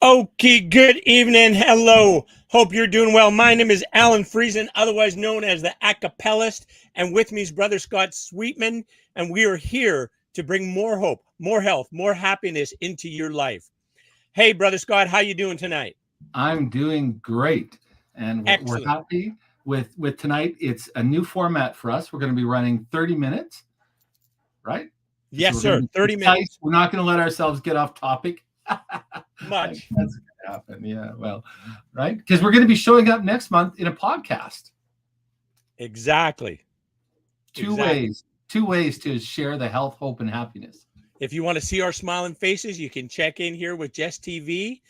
Okay, good evening. Hello. Hope you're doing well. My name is Alan Friesen, otherwise known as the Acapellist, and with me is Brother Scott Sweetman, and we are here to bring more hope, more health, more happiness into your life. Hey, Brother Scott, how you doing tonight? I'm doing great, and we're Excellent. happy with tonight. It's a new format for us. We're going to be running 30 minutes, right? So Yes, we're going sir. to be 30 concise. minutes. We're not going to let ourselves get off topic. Like, Much. that's going to happen. Yeah, well, right? Because we're going to be showing up next month in a podcast. Exactly. Two Exactly. ways, two ways to share the health, hope, and happiness. If you want to see our smiling faces, you can check in here with Jess TV.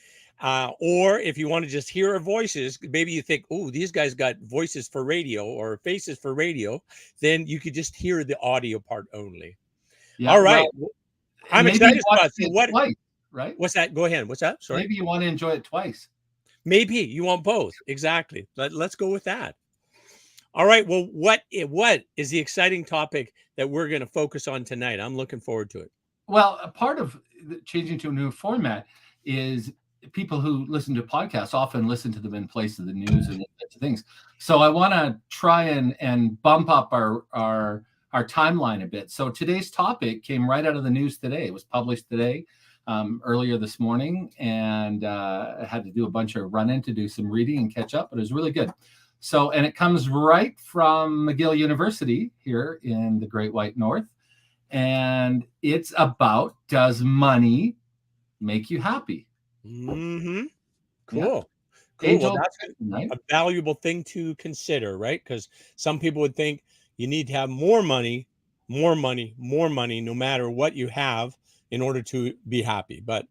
Or if you want to just hear our voices, maybe you think, oh, these guys got voices for radio or faces for radio, then you could just hear the audio part only. Yeah, All well, right. I'm maybe you excited, want Scott. to see So it what twice, right? what's that? Go ahead. What's that? Sorry. Maybe you want to enjoy it twice. Maybe you want both. Exactly. Let's go with that. All right. Well, what is the exciting topic that we're going to focus on tonight? I'm looking forward to it. Well, a part of changing to a new format is people who listen to podcasts often listen to them in place of the news and types of things. So I want to try and bump up our timeline a bit. So today's topic came right out of the news today. It was published today, earlier this morning, and I had to do a bunch of run in to do some reading and catch up, but it was really good. So, and it comes right from McGill University here in the Great White North, and it's about, does money make you happy? Mm-hmm. Yeah, Cool. Cool. age Well, old that's question, right? a valuable thing to consider, right? Because some people would think you need to have more money, more money, more money, no matter what you have in order to be happy. But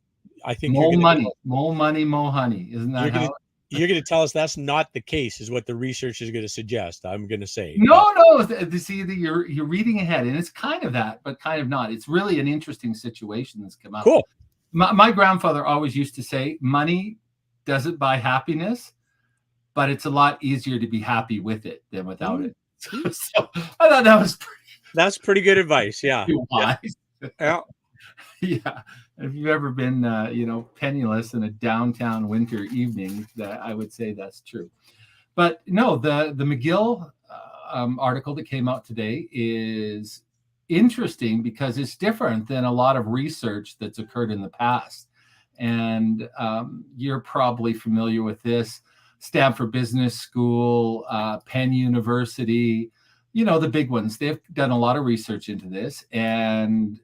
I think More money, more money, more honey. Isn't you're that gonna how? you're gonna tell us that's not the case, is what the research is gonna suggest. I'm gonna say, but No. See, you're reading ahead, and it's kind of that, but kind of not. It's really an interesting situation that's come up. cool. My grandfather always used to say, "Money doesn't buy happiness, but it's a lot easier to be happy with it than without Mhm. it." So I thought that was That's pretty good advice. Yeah. pretty Yeah. wise. Yeah. Yeah. If you've ever been, penniless in a downtown winter evening, that I would say that's true. But no, the McGill article that came out today is interesting because it's different than a lot of research that's occurred in the past. And you're probably familiar with this: Stanford Business School, Penn University, the big ones. They've done a lot of research into this, and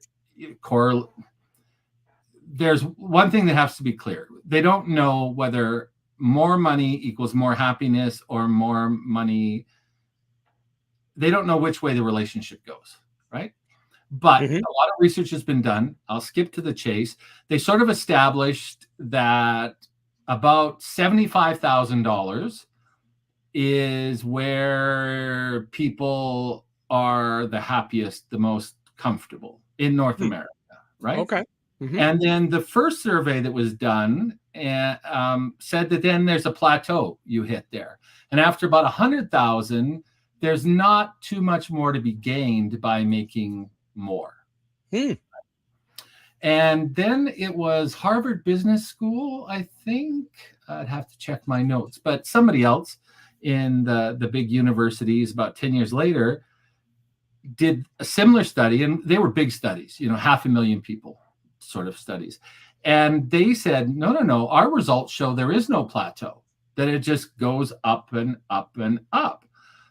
there's one thing that has to be clear. They don't know whether more money equals more happiness or more money. They don't know which way the relationship goes, right? But Mhm. a lot of research has been done. I'll skip to the chase. They sort of established that about $75,000 is where people are the happiest, the most comfortable in North Hmm. America, right? Okay. Mhm. And then the first survey that was done said that then there's a plateau you hit there. And after about 100,000, there's not too much more to be gained by making more. Hmm. And then it was Harvard Business School, I think. I'd have to check my notes, but somebody else in the big universities about 10 years later did a similar study, and they were big studies, 500,000 people sort of studies. And they said, no, our results show there is no plateau, that it just goes up and up and up.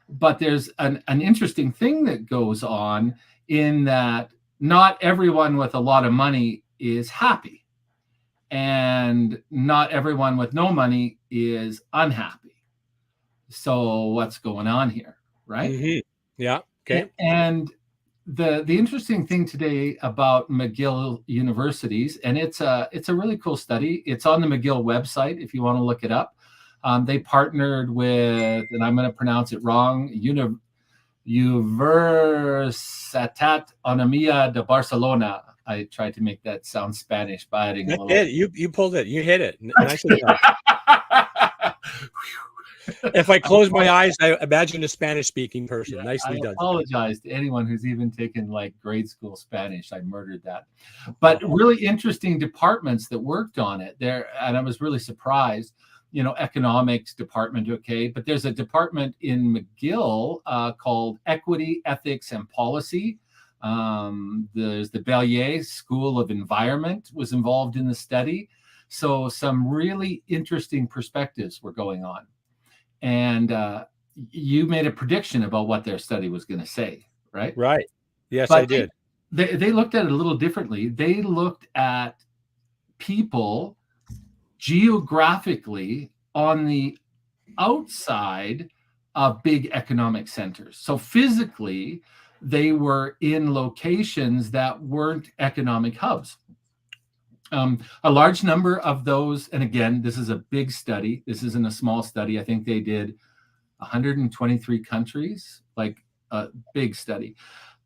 But there's an interesting thing that goes on in that not everyone with a lot of money is happy, and not everyone with no money is unhappy. So what's going on here, right? Mhm. Yeah. Okay. And the interesting thing today about McGill universities, and it's a really cool study. It's on the McGill website if you want to look it up. They partnered with, and I'm going to pronounce it wrong, Universitat Autonòmica de Barcelona. I tried to make that sound Spanish by adding a little. You pulled it. You hit it. Nicely done. If I close my eyes, I imagine a Spanish-speaking person. Yeah, Nicely I done. apologize to anyone who's even taken like grade school Spanish. I murdered that. But really interesting departments that worked on it there. And I was really surprised, economics department, okay. But there's a department in McGill called Equity, Ethics, and Policy. There's the Bellier School of Environment was involved in the study. So some really interesting perspectives were going on. And you made a prediction about what their study was going to say, right? Right. Yes, But I did. They looked at it a little differently. They looked at people geographically on the outside of big economic centers. So physically, they were in locations that weren't economic hubs. A large number of those, and again, this is a big study. This isn't a small study. I think they did 123 countries, like a big study.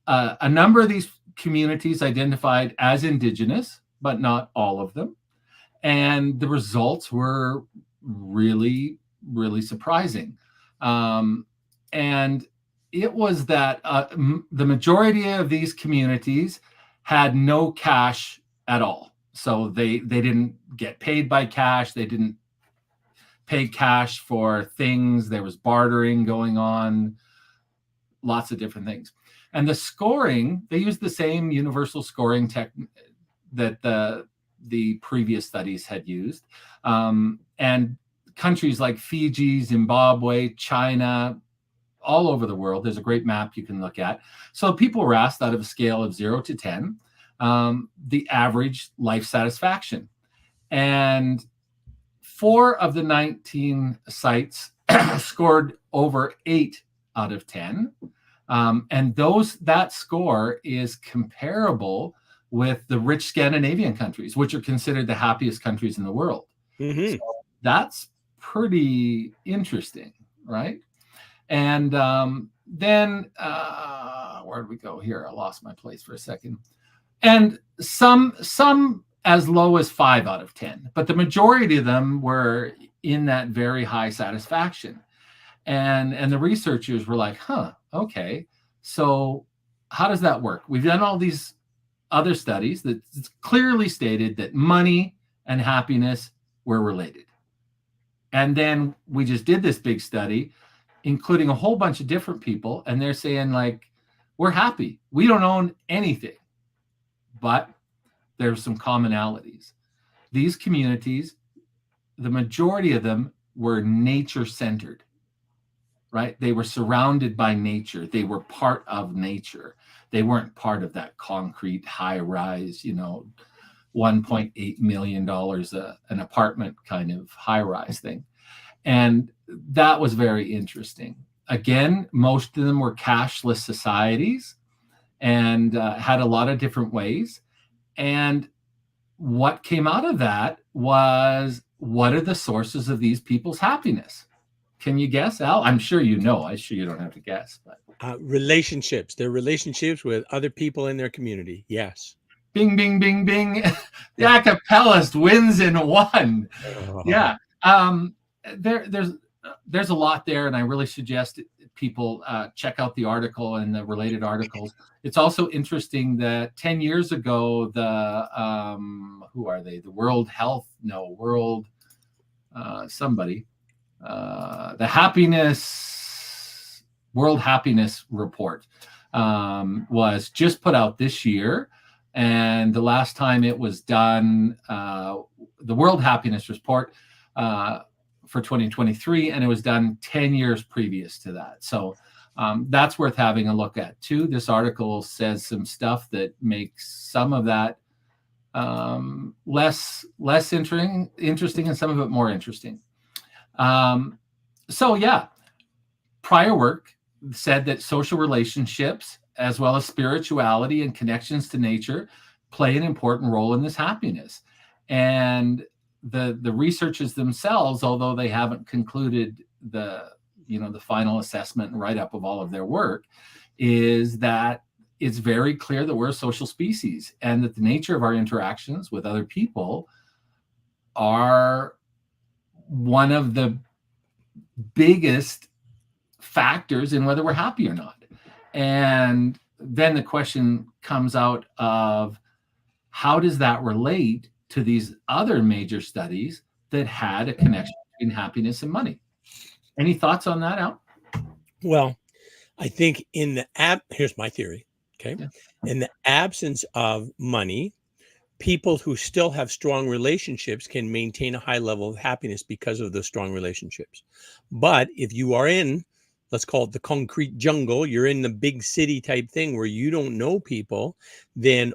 A number of these communities identified as Indigenous, but not all of them. And the results were really, really surprising. And it was that the majority of these communities had no cash at all. So they didn't get paid by cash. They didn't pay cash for things. There was bartering going on, lots of different things. And the scoring, they used the same universal scoring tech that the previous studies had used. And countries like Fiji, Zimbabwe, China, all over the world, there's a great map you can look at. So people were asked out of a scale of 0 to 10, the average life satisfaction. And 4 of the 19 sites scored over 8 out of 10. And that score is comparable with the rich Scandinavian countries, which are considered the happiest countries in the world. Mm-hmm. So that's pretty interesting, right? And then where did we go here? I lost my place for a second. And some as low as 5 out of 10, but the majority of them were in that very high satisfaction. And the researchers were like, okay, so how does that work? We've done all these other studies that clearly stated that money and happiness were related. And then we just did this big study, including a whole bunch of different people, and they're saying, like, we're happy. We don't own anything. But there's some commonalities. These communities, the majority of them were nature-centered, right? They were surrounded by nature. They were part of nature. They weren't part of that concrete high-rise, $1.8 million an apartment kind of high-rise thing. And that was very interesting. Again, most of them were cashless societies and had a lot of different ways. And what came out of that was, what are the sources of these people's happiness? Can you guess, Al? I'm sure you know. I'm sure you don't have to guess. But relationships. Their relationships with other people in their community. Yes. Bing, bing, bing, bing. The acapellist wins in one. Oh. Yeah. There's a lot there, and I really suggest people check out the article and the related articles. It's also interesting that 10 years ago, the World Happiness Report was just put out this year. And the last time it was done, the World Happiness Report for 2023, and it was done 10 years previous to that. So that's worth having a look at too. This article says some stuff that makes some of that less interesting and some of it more interesting. So yeah, prior work said that social relationships as well as spirituality and connections to nature play an important role in this happiness. And the researchers themselves, although they haven't concluded the final assessment and write-up of all of their work, is that it's very clear that we're a social species and that the nature of our interactions with other people are one of the biggest factors in whether we're happy or not. And then the question comes out of, how does that relate to these other major studies that had a connection between happiness and money? Any thoughts on that, Al? Well, I think here's my theory. Okay. Yeah. In the absence of money, people who still have strong relationships can maintain a high level of happiness because of those strong relationships. But if you are in, let's call it the concrete jungle, you're in the big city type thing where you don't know people, then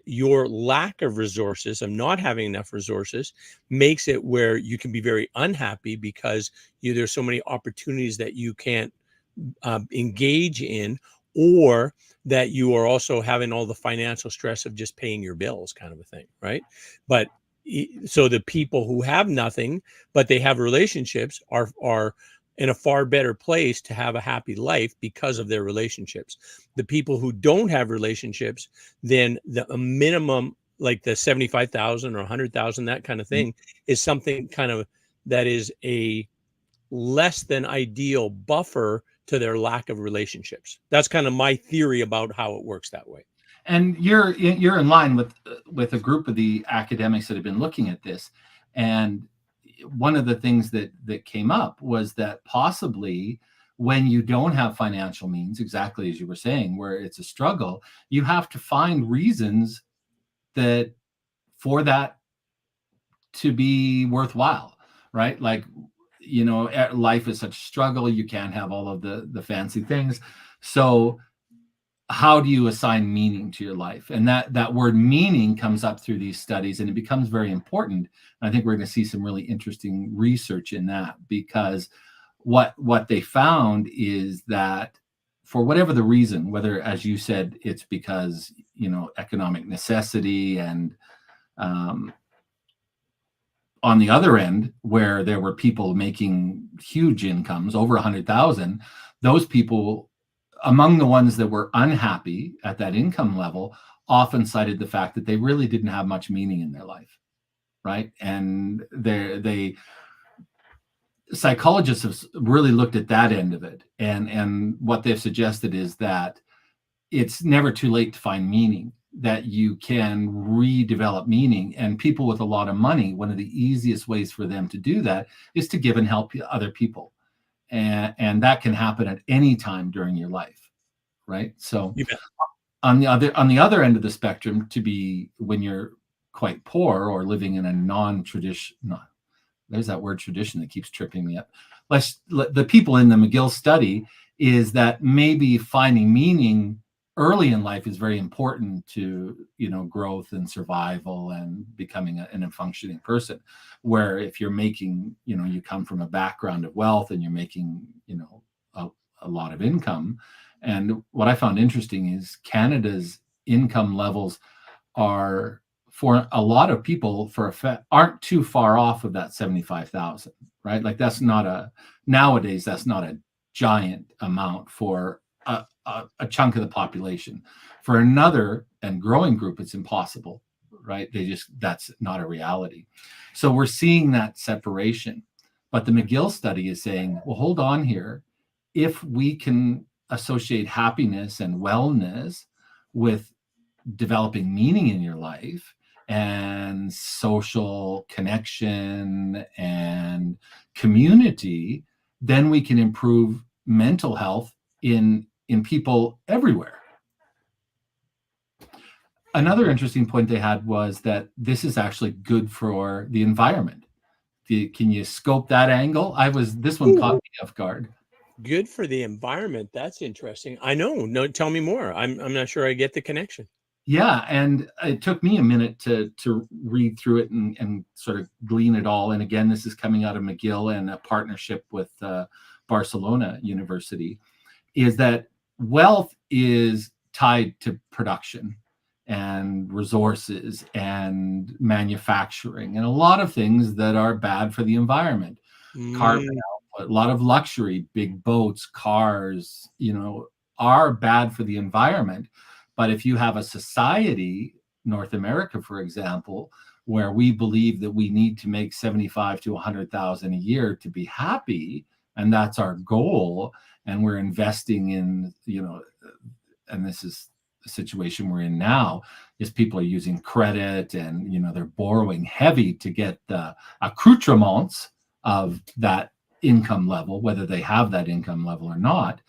your lack of resources, of not having enough resources, makes it where you can be very unhappy because there's so many opportunities that you can't engage in, or that you are also having all the financial stress of just paying your bills, kind of a thing, right? But so the people who have nothing but they have relationships are in a far better place to have a happy life because of their relationships. The people who don't have relationships, then a minimum like the 75,000 or 100,000, that kind of thing, is something kind of that is a less than ideal buffer to their lack of relationships. That's kind of my theory about how it works that way. And you're in line with a group of the academics that have been looking at this. And one of the things that came up was that possibly when you don't have financial means, exactly as you were saying, where it's a struggle, you have to find reasons that for that to be worthwhile, right? Like, life is such a struggle. You can't have all of the fancy things. So how do you assign meaning to your life? And that word meaning comes up through these studies, and it becomes very important. And I think we're going to see some really interesting research in that, because what they found is that for whatever the reason, whether, as you said, it's because, economic necessity, and on the other end, where there were people making huge incomes, over 100,000, those people, among the ones that were unhappy at that income level, often cited the fact that they really didn't have much meaning in their life, right? And psychologists have really looked at that end of it, and what they've suggested is that it's never too late to find meaning, that you can redevelop meaning. And people with a lot of money, one of the easiest ways for them to do that is to give and help other people. And that can happen at any time during your life, right? So on the other end of the spectrum, to be when you're quite poor or living in a non-traditional, there's that word tradition that keeps tripping me up. The people in the McGill study is that maybe finding meaning early in life is very important to, growth and survival and becoming a functioning person. Where if you're making, you come from a background of wealth and you're making, a lot of income. And what I found interesting is Canada's income levels are, for a lot of people, aren't too far off of that 75,000, right? Like nowadays, that's not a giant amount for a chunk of the population. For another and growing group, it's impossible, right? That's not a reality. So we're seeing that separation. But the McGill study is saying, well, hold on here. If we can associate happiness and wellness with developing meaning in your life and social connection and community, then we can improve mental health in people everywhere. Another interesting point they had was that this is actually good for the environment. Can you scope that angle? This one caught me off guard. Good for the environment. That's interesting. I know. No, tell me more. I'm not sure I get the connection. Yeah, and it took me a minute to read through it and sort of glean it all. And again, this is coming out of McGill and a partnership with Barcelona University, is that wealth is tied to production and resources and manufacturing and a lot of things that are bad for the environment. Carbon output, a lot of luxury, big boats, cars, are bad for the environment. But if you have a society, North America, for example, where we believe that we need to make 75 to 100,000 a year to be happy, and that's our goal, and we're investing in, and this is the situation we're in now, is people are using credit, and they're borrowing heavy to get the accoutrements of that income level, whether they have that income level or not.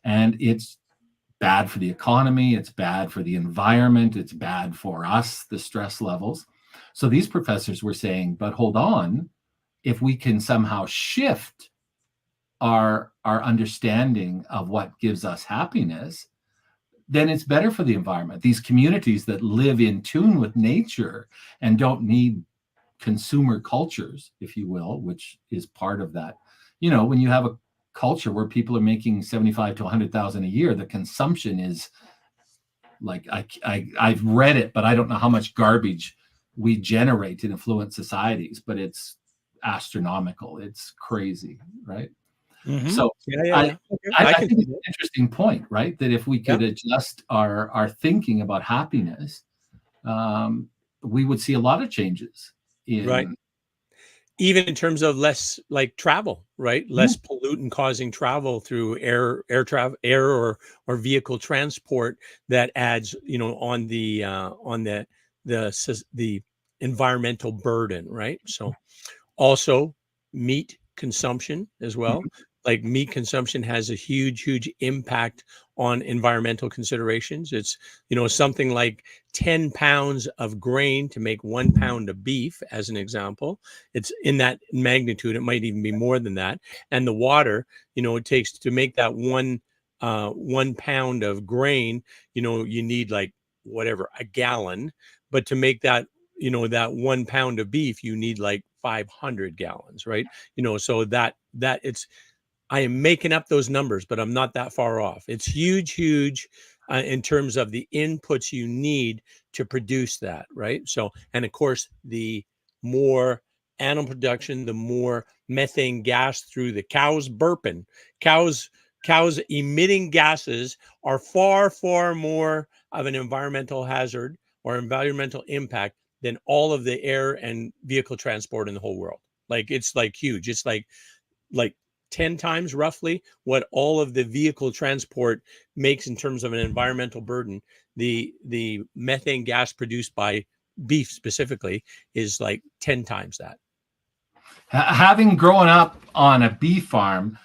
And it's bad for the economy, it's bad for the environment, it's bad for us, the stress levels. So these professors were saying, but hold on, if we can somehow shift our understanding of what gives us happiness, then it's better for the environment. These communities that live in tune with nature and don't need consumer cultures, if you will, which is part of that. When you have a culture where people are making 75 to 100,000 a year, the consumption is like, I've read it, but I don't know how much garbage we generate in affluent societies, but it's astronomical. It's crazy, right? Mm-hmm. So yeah. I think it's an interesting point, right? That if we could adjust our thinking about happiness, we would see a lot of changes right. Even in terms of less like travel, right? Less pollutant causing travel through air travel, air or vehicle transport that adds, on the environmental burden, right? So also meat consumption as well. Like meat consumption has a huge impact on environmental considerations. It's, something like 10 pounds of grain to make 1 pound of beef, as an example. It's in that magnitude. It might even be more than that. And the water, it takes to make that 1 pound of grain, you need like whatever, a gallon. But to make that, that 1 pound of beef, you need like 500 gallons, right? So that it's, I am making up those numbers, but I'm not that far off. It's huge in terms of the inputs you need to produce that, right? So, and of course, the more animal production, the more methane gas through the cows burping. Cows emitting gases are far more of an environmental hazard or environmental impact than all of the air and vehicle transport in the whole world. Like, it's like huge. It's like 10 times roughly what all of the vehicle transport makes in terms of an environmental burden. The methane gas produced by beef specifically is like 10 times that. Having grown up on a beef farm,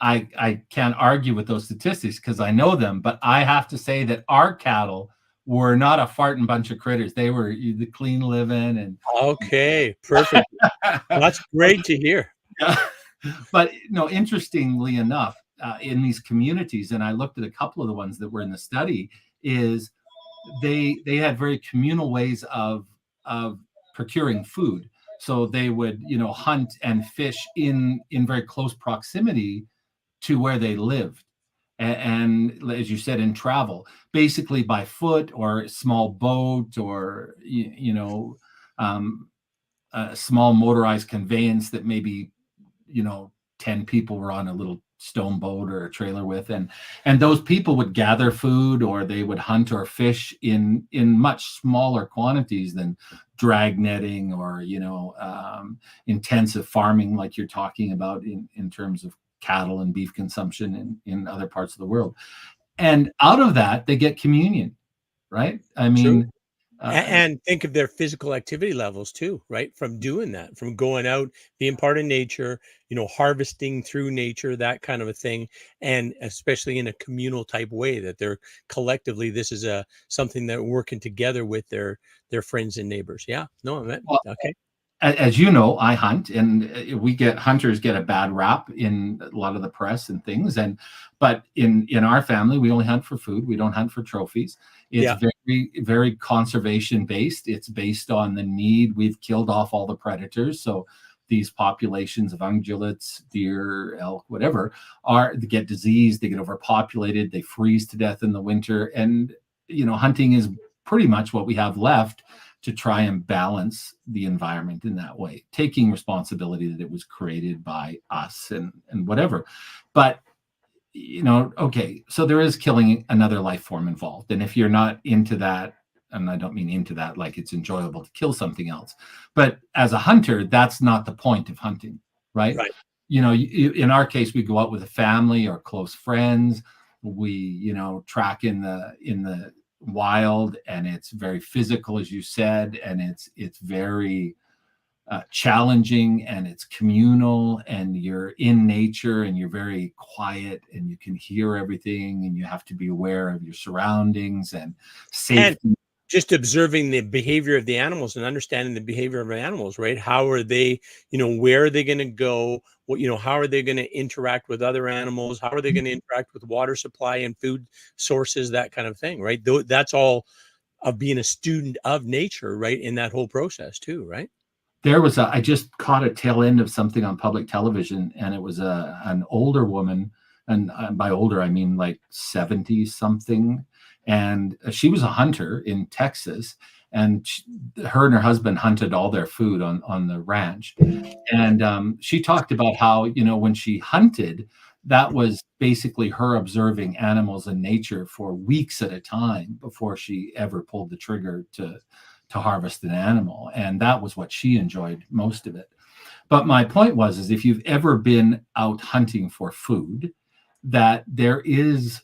I can't argue with those statistics because I know them, but I have to say that our cattle were not a farting bunch of critters. They were the clean living. And okay, perfect. That's great to hear. Yeah. But interestingly enough, in these communities, and I looked at a couple of the ones that were in the study, is they had very communal ways of procuring food. So they would hunt and fish in very close proximity to where they lived, and as you said, in travel, basically by foot or a small boat or a small motorized conveyance that maybe 10 people were on a little stone boat or a trailer with, and those people would gather food, or they would hunt or fish in much smaller quantities than drag netting or intensive farming like you're talking about in terms of cattle and beef consumption in other parts of the world. And out of that they get communion, right? I mean, and think of their physical activity levels too, right? From doing that, from going out, being part of nature, harvesting through nature, that kind of a thing. And especially in a communal type way, that they're collectively, this is something that we're working together with their friends and neighbors. Yeah, no, okay. As you know, I hunt, and hunters get a bad rap in a lot of the press and things. But in our family, we only hunt for food. We don't hunt for trophies. It's very, very conservation based. It's based on the need. We've killed off all the predators. So these populations of ungulates, deer, elk, whatever, they get diseased, they get overpopulated, they freeze to death in the winter. And, hunting is pretty much what we have left to try and balance the environment in that way, taking responsibility that it was created by us and whatever. But, okay, so there is killing another life form involved. And if you're not into that, and I don't mean into that like it's enjoyable to kill something else, but as a hunter, that's not the point of hunting, right? in our case, we go out with a family or close friends. We, track in the wild, and it's very physical, as you said, and it's very challenging, and it's communal, and you're in nature, and you're very quiet, and you can hear everything, and you have to be aware of your surroundings and safety. And just observing the behavior of the animals and understanding the behavior of animals, right? How are they, where are they going to go? What, how are they going to interact with other animals? How are they going to interact with water supply and food sources, that kind of thing, right? That's all of being a student of nature, right? In that whole process too, right? I just caught a tail end of something on public television, and it was an older woman, and by older, I mean like 70 something. And she was a hunter in Texas, and her and her husband hunted all their food on the ranch. And she talked about how, when she hunted, that was basically her observing animals in nature for weeks at a time before she ever pulled the trigger to harvest an animal. And that was what she enjoyed most of it. But my point is if you've ever been out hunting for food, that there is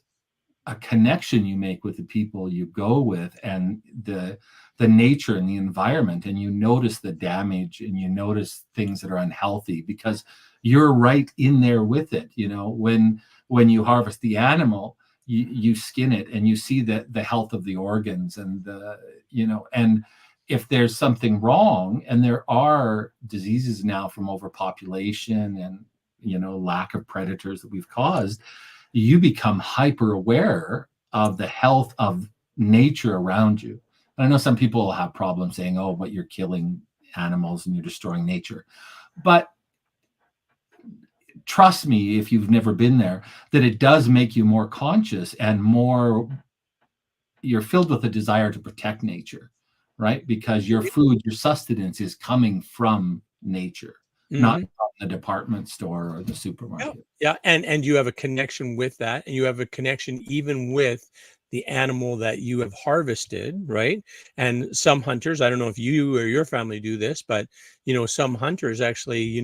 a connection you make with the people you go with, and the nature and the environment, and you notice the damage, and you notice things that are unhealthy because you're right in there with it. When you harvest the animal, you skin it, and you see the health of the organs, and and if there's something wrong, and there are diseases now from overpopulation and lack of predators that we've caused, you become hyper aware of the health of nature around you. And I know some people will have problems saying, oh, but you're killing animals and you're destroying nature. But trust me, if you've never been there, that it does make you more conscious and you're filled with a desire to protect nature, right? Because your food, your sustenance is coming from nature, not from the department store or the supermarket. Yeah. And you have a connection with that, and you have a connection even with the animal that you have harvested, right? And some hunters, I don't know if you or your family do this, but some hunters actually,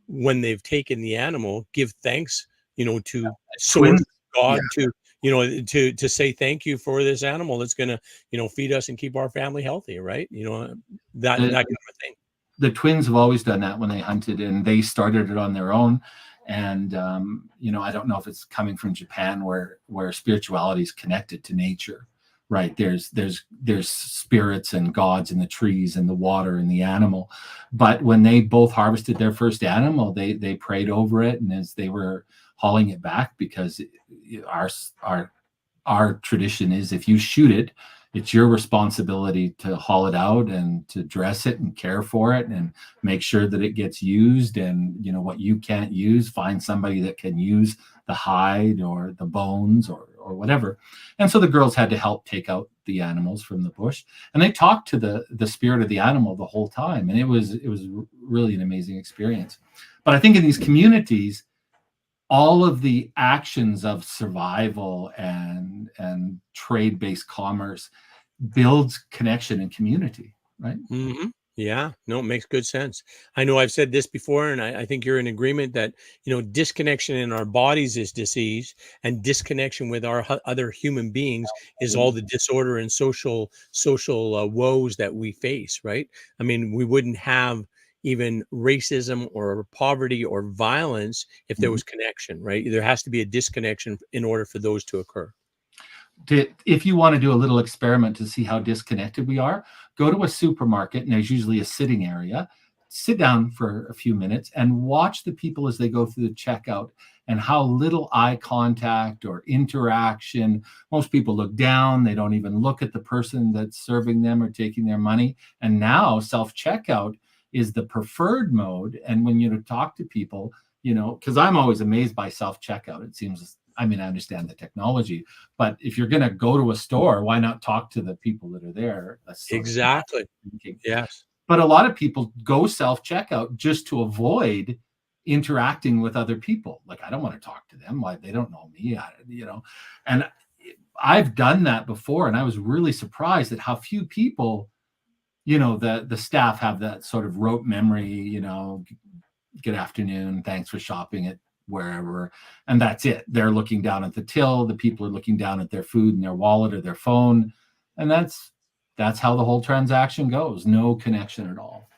when they've taken the animal, give thanks, to source, God, to say thank you for this animal that's going to, feed us and keep our family healthy, right? That kind of a thing. The twins have always done that when they hunted, and they started it on their own. And I don't know if it's coming from Japan, where spirituality is connected to nature, right? There's spirits and gods in the trees and the water and the animal. But when they both harvested their first animal, they prayed over it, and as they were hauling it back, because our tradition is, if you shoot it, it's your responsibility to haul it out and to dress it and care for it and make sure that it gets used. And what you can't use, find somebody that can use the hide or the bones or whatever. And so the girls had to help take out the animals from the bush, and they talked to the spirit of the animal the whole time. And it was really an amazing experience. But I think in these communities, all of the actions of survival and trade-based commerce builds connection and community, right? Mm-hmm. Yeah, no, it makes good sense. I know I've said this before, and I think you're in agreement that, disconnection in our bodies is disease, and disconnection with our other human beings is all the disorder and social woes that we face, right? I mean, we wouldn't have even racism or poverty or violence if there was connection, right? There has to be a disconnection in order for those to occur. If you want to do a little experiment to see how disconnected we are, go to a supermarket, and there's usually a sitting area. Sit down for a few minutes and watch the people as they go through the checkout, and how little eye contact or interaction. Most people look down. They don't even look at the person that's serving them or taking their money. And now self-checkout is the preferred mode. And when you talk to people, because I'm always amazed by self-checkout. It seems, I understand the technology, but if you're going to go to a store, why not talk to the people that are there? That's exactly. Yes. But a lot of people go self-checkout just to avoid interacting with other people. Like, I don't want to talk to them. Why? They don't know me, and I've done that before. And I was really surprised at how few people, the staff have that sort of rote memory, good afternoon, thanks for shopping at wherever, and that's it. They're looking down at the till. The people are looking down at their food and their wallet or their phone, and that's how the whole transaction goes. No connection at all.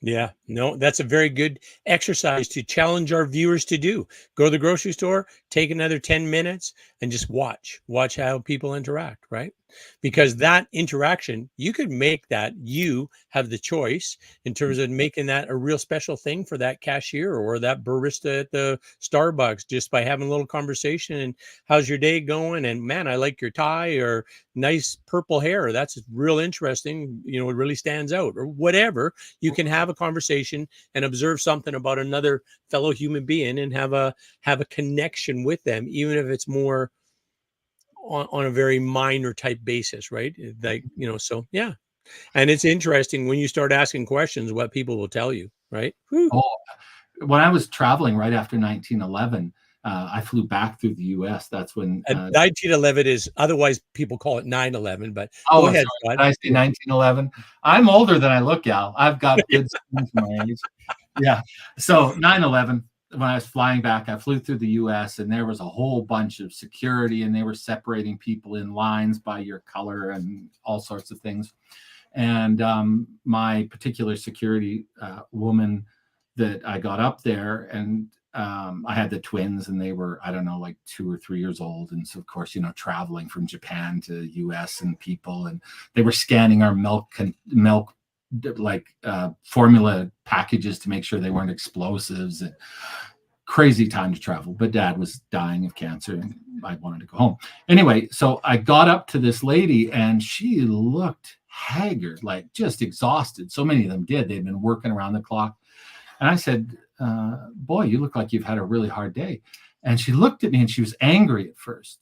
Yeah, no, that's a very good exercise to challenge our viewers to do. Go to the grocery store, take another 10 minutes and just watch how people interact, right? Because that interaction, you could make that, you have the choice in terms of making that a real special thing for that cashier or that barista at the Starbucks, just by having a little conversation and how's your day going? And man, I like your tie, or nice purple hair. That's real interesting. You know, it really stands out, or whatever. You can have a conversation and observe something about another fellow human being and have a connection with them, even if it's more on a very minor type basis, right? Like, you know, so yeah. And it's interesting when you start asking questions what people will tell you, right? Whew. Oh, when I was traveling right after 1911, I flew back through the U.S. That's when 1911 is, otherwise people call it 9/11, but oh, go ahead, sorry, Scott. did I say 1911? I'm older than I look, Al. I've got good skin for my age. Yeah. So 9/11, when I was flying back, I flew through the U.S. and there was a whole bunch of security, and they were separating people in lines by your color and all sorts of things. And my particular security woman that I got up there, and I had the twins, and they were, I don't know, like 2 or 3 years old. And so, of course, you know, traveling from Japan to US and people, and they were scanning our milk like formula packages to make sure they weren't explosives. And crazy time to travel. But Dad was dying of cancer and I wanted to go home. Anyway, so I got up to this lady and she looked haggard, like just exhausted. So many of them did. They'd been working around the clock. And I said, boy, you look like you've had a really hard day. And she looked at me and she was angry at first.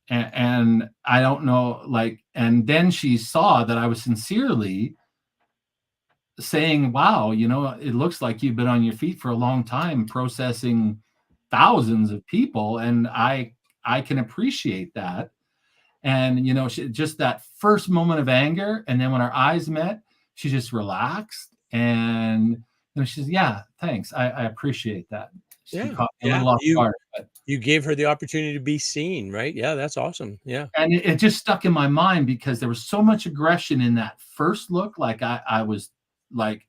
And I don't know, like, and then she saw that I was sincerely saying, wow, you know, it looks like you've been on your feet for a long time processing thousands of people. And I can appreciate that. And, you know, just that first moment of anger. And then when our eyes met, she just relaxed. And, you know, she says, yeah, thanks. I appreciate that. She caught me a little off guard, but you gave her the opportunity to be seen, right? Yeah, that's awesome. Yeah. And it just stuck in my mind because there was so much aggression in that first look. Like I was like,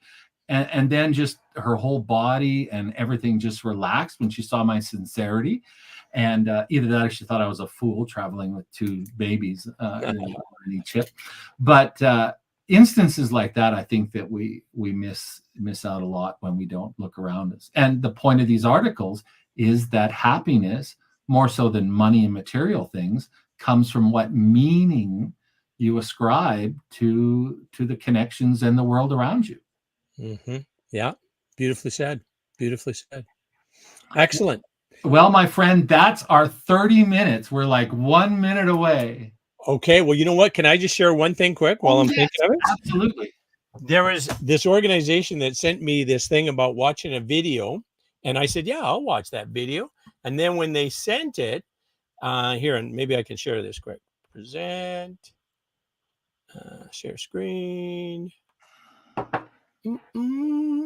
and then just her whole body and everything just relaxed when she saw my sincerity. And either that or she thought I was a fool traveling with 2 babies in each hip. But instances like that, I think that we miss out a lot when we don't look around us. And the point of these articles is that happiness, more so than money and material things, comes from what meaning you ascribe to the connections and the world around you. Mm-hmm. Yeah. Beautifully said. Beautifully said. Excellent. Well, my friend, that's our 30 minutes. We're like 1 minute away. Okay. Well, you know what? Can I just share one thing quick while I'm thinking of it? Absolutely. There was this organization that sent me this thing about watching a video. And I said, yeah, I'll watch that video. And then when they sent it, here, and maybe I can share this quick. Present. Share screen.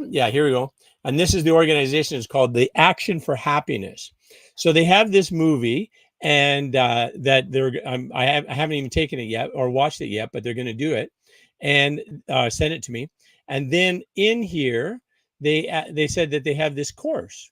Yeah, here we go. And this is the organization. It's called the Action for Happiness. So they have this movie, and that they're I haven't even taken it yet or watched it yet, but they're going to do it and send it to me. And then in here, they said that they have this course,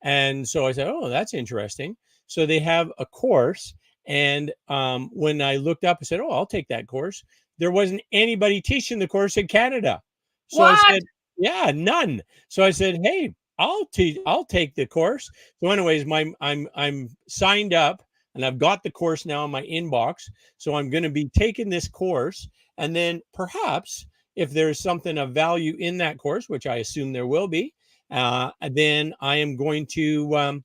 and so I said, oh, that's interesting. So they have a course, and when I looked up, I said, oh, I'll take that course. There wasn't anybody teaching the course in Canada. So I said, yeah, none. So I said, hey, I'll take the course. So anyways, I'm signed up and I've got the course now in my inbox. So I'm going to be taking this course, and then perhaps if there's something of value in that course, which I assume there will be, then I am going to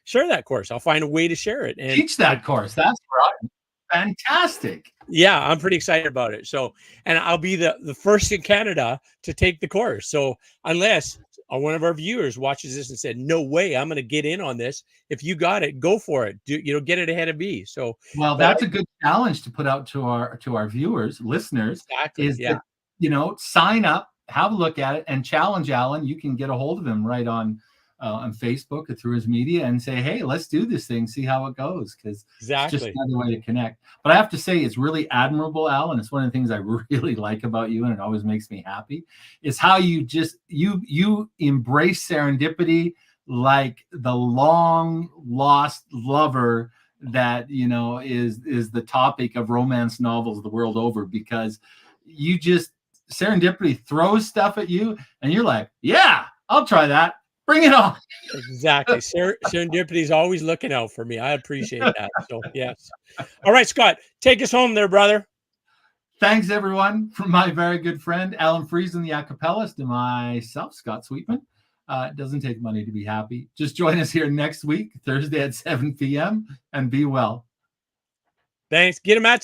share that course. I'll find a way to share it and teach that course. That's right. Fantastic. Yeah, I'm pretty excited about it. So, and I'll be the first in Canada to take the course. So unless one of our viewers watches this and said, no way, I'm going to get in on this. If you got it, go for it. Get it ahead of me. So, well, that's a good challenge to put out to our viewers, listeners, exactly, is that, sign up have a look at it and challenge Alan. You can get a hold of him right on Facebook or through his media and say, hey, let's do this thing, see how it goes, because Exactly. it's just another way to connect. But I have to say, it's really admirable, Alan. It's one of the things I really like about you, and it always makes me happy, is how you embrace serendipity like the long lost lover that, you know, is the topic of romance novels the world over, because you just, serendipity throws stuff at you and you're like, yeah, I'll try that. Bring it on. Exactly. Serendipity is always looking out for me. I appreciate that. So, yes. All right, Scott, take us home there, brother. Thanks, everyone, from my very good friend, Alan Friesen, the acapellist, and myself, Scott Sweetman. It doesn't take money to be happy. Just join us here next week, Thursday at 7 p.m., and be well. Thanks. Get him at